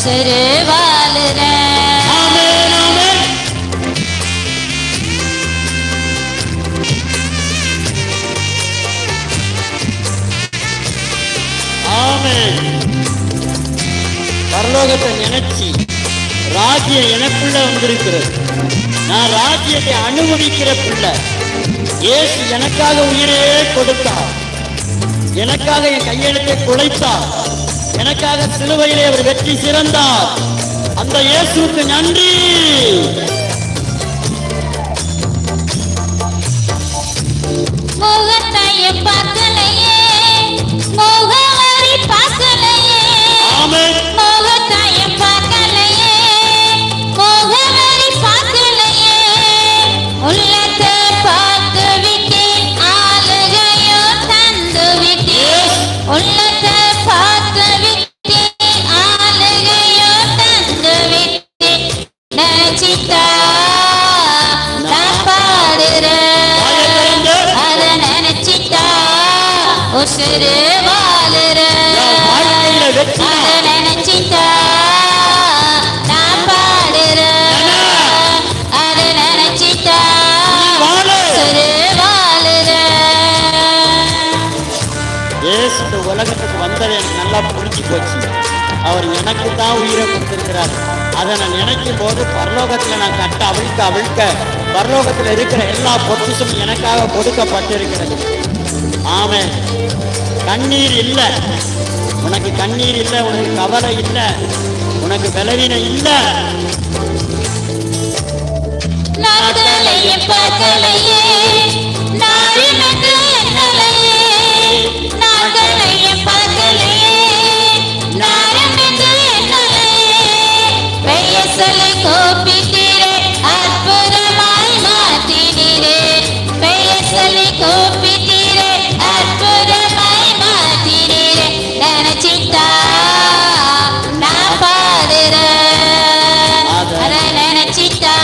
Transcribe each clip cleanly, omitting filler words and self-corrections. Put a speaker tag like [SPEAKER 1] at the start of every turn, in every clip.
[SPEAKER 1] உசுறு வாழுறேன்.
[SPEAKER 2] ஆமென் ஆமென். ஆமென். பரலோகத்தை நினைச்சு ராஜ்யம் எனக்குள்ள வந்திருக்கிறது. நான் ராஜ்யத்தை அனுபவிக்கிற பிள்ளை. இயேசு எனக்காக உயிரையே கொடுத்தார். எனக்காக என் கையெழுத்தை குலைத்தார். எனக்காக சிலுவையிலே அவர் வெற்றி சிறந்தார். அந்த இயேசுவுக்கு நன்றி.
[SPEAKER 1] முகத்தையும் பார்க்கலையே, முகவரி பார்க்கலையே.
[SPEAKER 2] ஆமென்.
[SPEAKER 1] முகத்தையும் பார்க்கலையே, முகவரி பார்க்கலையே. உள்ளத்தை பார்த்து விட்டேன், ஆளுகையோ தந்து விட்டேன். உள்ளத்தை பார்த்து விட்டேன், ஆளுகையோ தந்து விட்டேன். நினைச்சிட்டா நான் பாடுறேன், அத நினைச்சிட்டா உசுறு வாழுறேன். அத நினைச்சிட்டா நான் பாடுறேன், அத நினைச்சிட்டா உசுறு வாழுறேன்.
[SPEAKER 2] இயேசு இந்த உலகத்துக்கு வந்தது எனக்கு நல்லா புரிஞ்சு போச்சு. அவர் எனக்கு தான் உயிரை கொடுத்திருக்கிறார். அதை நான் நினைக்கும் போது பரலோகத்துல நான் கட்ட அவிழ்க்க பரலோகத்துல இருக்கிற எல்லா பொக்கிஷமும் எனக்காக கொடுக்கப்பட்டிருக்கிறது. ஆமென். கண்ணீர் இல்லை, உனக்கு கண்ணீர் இல்லை, உனக்கு கவலை இல்லை, உனக்கு பலவீனம் இல்லை.
[SPEAKER 1] நாட்களையும் பார்க்கலையே, நாரினது என்னலையே. நாட்களையும் பார்க்கலையே, நாரினது என்னலையே. பெயர் சொல்லி கூப்பிட்டீரே, அற்புதமாய் மாற்றினீரே. பெயர் சொல்லி கூப்பிட்டீரே, அற்புதமாய் மாற்றினீரே. நினைச்சிட்டா நான் பாடுறேன், அத நினைச்சிட்டா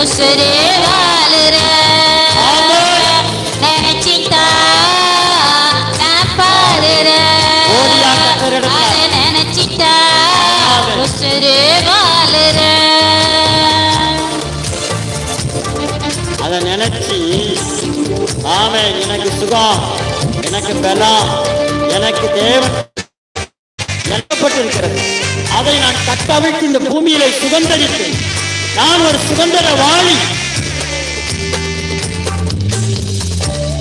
[SPEAKER 1] உசுறு வாழுறேன். நினைச்சிட்டா நான் பாடுறேன், அத நினைச்சிட்டா உசுறு வாழுறேன்.
[SPEAKER 2] அதை நினைச்சு ஆமென். எனக்கு சுகம், எனக்கு பலம், எனக்கு தேவன் எழுதப்பட்டிருக்கிறது. அதை நான் கட்டவிழ்த்து இந்த பூமியிலே சுதந்தரித்தேன். நான் ஒரு சுதந்திரவாளி.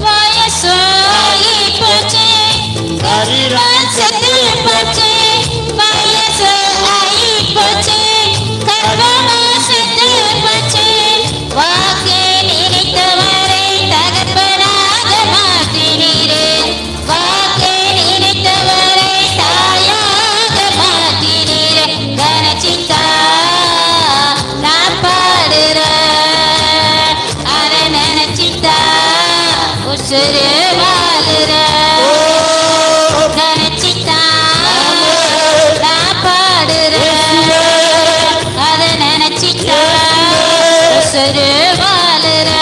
[SPEAKER 1] வயசாகி போச்சு, கர்ப்பம் செத்து போச்சு. வயசாகி போச்சு, கர்ப்பம் செத்து போச்சு. வாக்கு நினைத்தவரை தகப்பனாக மாற்றினீரே. வாக்கு நினைத்தவரை தாயாக மாற்றினீரே. நினைச்சிட்டா நான் பாடுறேன், அத நினைச்சிட்டா உசுறு வாழுறேன். நினைச்சிட்டா நான் பாடுறேன், அத நினைச்சிட்டா உசுறு வாழுறேன்.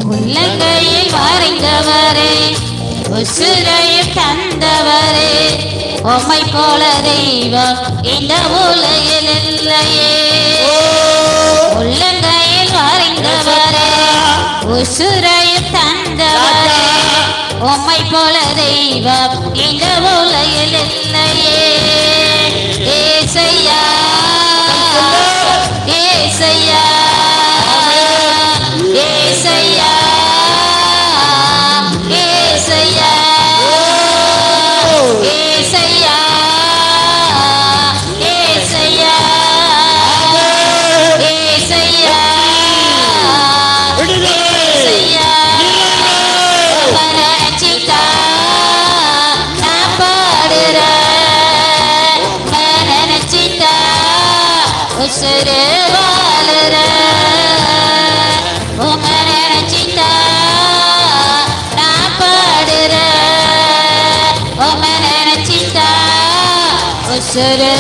[SPEAKER 1] உள்ளங்கையில் வரைந்தவரே, உசுரையும் தந்தவரே. உம்மை போல தெய்வம் இந்த உலகில் இல்லையே. உள்ளங்கையில் வரைந்தவரே, உசுரையும் தந்தவரே. உம்மை போல தெய்வம் இந்த உலகில் இல்லையே. ஏசையா, ஏசையா, ஏசையா, ஏசையா, ஏசையா, ஏசையா, ஏசையா, ஏசையா. நினைச்சிட்டா நான் பாடுறேன், நினைச்சிட்டா உசுறு வாழுறேன். உங்க நினைச்சிட்டா நான் பாடுறேன், உங்க நினைச்சிட்டா உசுறு